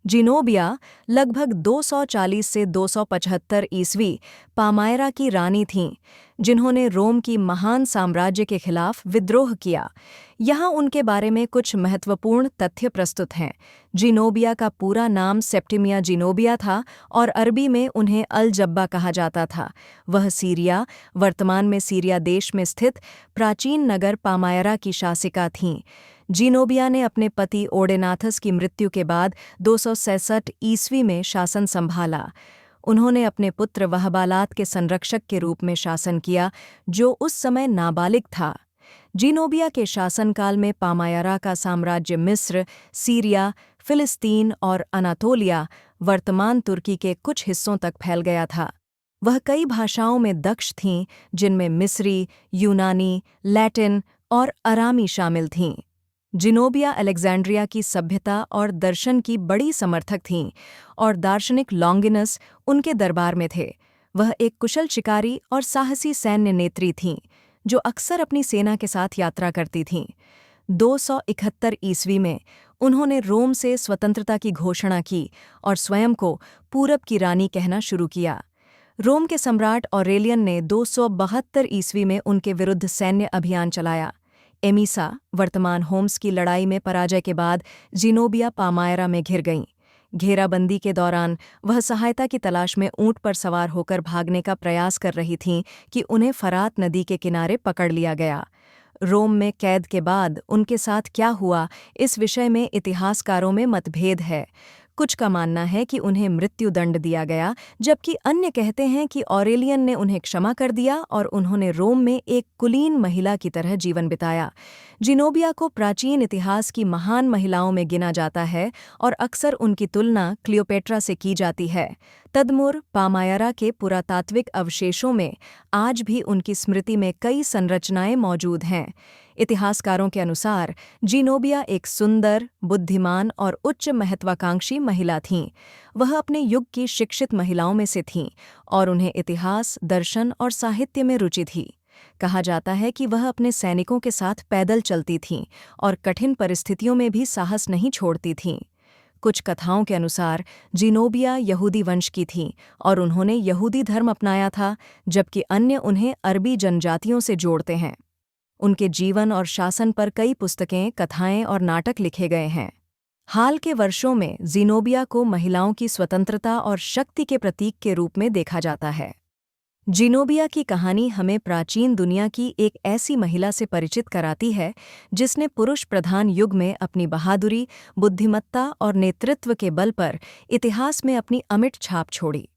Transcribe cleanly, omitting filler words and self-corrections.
जिनोबिया लगभग 240 से 275 ईस्वी पामायरा की रानी थीं, जिन्होंने रोम की महान साम्राज्य के खिलाफ विद्रोह किया। यहाँ उनके बारे में कुछ महत्वपूर्ण तथ्य प्रस्तुत हैं। जिनोबिया का पूरा नाम सेप्टिमिया जिनोबिया था और अरबी में उन्हें अल जब्बा कहा जाता था। वह सीरिया, वर्तमान में सीरिया देश में स्थित प्राचीन नगर पामायरा की शासिका थीं। जिनोबिया ने अपने पति ओडेनाथस की मृत्यु के बाद 267 ईस्वी में शासन संभाला। उन्होंने अपने पुत्र वहबालात के संरक्षक के रूप में शासन किया, जो उस समय नाबालिग था। जिनोबिया के शासनकाल में पामायरा का साम्राज्य मिस्र, सीरिया, फिलिस्तीन और अनातोलिया, वर्तमान तुर्की के कुछ हिस्सों तक फैल गया था। वह कई भाषाओं में दक्ष थीं, जिनमें मिस्री, यूनानी, लैटिन और अरामी शामिल थीं। जिनोबिया अलेक्जेंड्रिया की सभ्यता और दर्शन की बड़ी समर्थक थीं और दार्शनिक लॉन्गिनस उनके दरबार में थे। वह एक कुशल शिकारी और साहसी सैन्य नेत्री थीं, जो अक्सर अपनी सेना के साथ यात्रा करती थीं। 271 ईस्वी में उन्होंने रोम से स्वतंत्रता की घोषणा की और स्वयं को पूरब की रानी कहना शुरू किया। रोम के सम्राट ऑरेलियन ने 272 ईस्वी में उनके विरुद्ध सैन्य अभियान चलाया। एमिसा, वर्तमान होम्स की लड़ाई में पराजय के बाद जिनोबिया पामायरा में घिर गईं। घेराबंदी के दौरान वह सहायता की तलाश में ऊंट पर सवार होकर भागने का प्रयास कर रही थीं कि उन्हें फरात नदी के किनारे पकड़ लिया गया। रोम में कैद के बाद उनके साथ क्या हुआ, इस विषय में इतिहासकारों में मतभेद है। कुछ का मानना है कि उन्हें मृत्युदंड दिया गया, जबकि अन्य कहते हैं कि ऑरेलियन ने उन्हें क्षमा कर दिया और उन्होंने रोम में एक कुलीन महिला की तरह जीवन बिताया। जिनोबिया को प्राचीन इतिहास की महान महिलाओं में गिना जाता है और अक्सर उनकी तुलना क्लियोपेट्रा से की जाती है। तदमुर पामायरा के पुरातात्विक अवशेषों में आज भी उनकी स्मृति में कई संरचनाएं मौजूद हैं। इतिहासकारों के अनुसार जिनोबिया एक सुंदर, बुद्धिमान और उच्च महत्वाकांक्षी महिला थीं। वह अपने युग की शिक्षित महिलाओं में से थीं और उन्हें इतिहास, दर्शन और साहित्य में रुचि थी। कहा जाता है कि वह अपने सैनिकों के साथ पैदल चलती थीं और कठिन परिस्थितियों में भी साहस नहीं छोड़ती थीं। कुछ कथाओं के अनुसार जिनोबिया यहूदी वंश की थीं और उन्होंने यहूदी धर्म अपनाया था, जबकि अन्य उन्हें अरबी जनजातियों से जोड़ते हैं। उनके जीवन और शासन पर कई पुस्तकें, कथाएं और नाटक लिखे गए हैं। हाल के वर्षों में जिनोबिया को महिलाओं की स्वतंत्रता और शक्ति के प्रतीक के रूप में देखा जाता है। जिनोबिया की कहानी हमें प्राचीन दुनिया की एक ऐसी महिला से परिचित कराती है, जिसने पुरुष प्रधान युग में अपनी बहादुरी, बुद्धिमत्ता और नेतृत्व के बल पर इतिहास में अपनी अमिट छाप छोड़ी।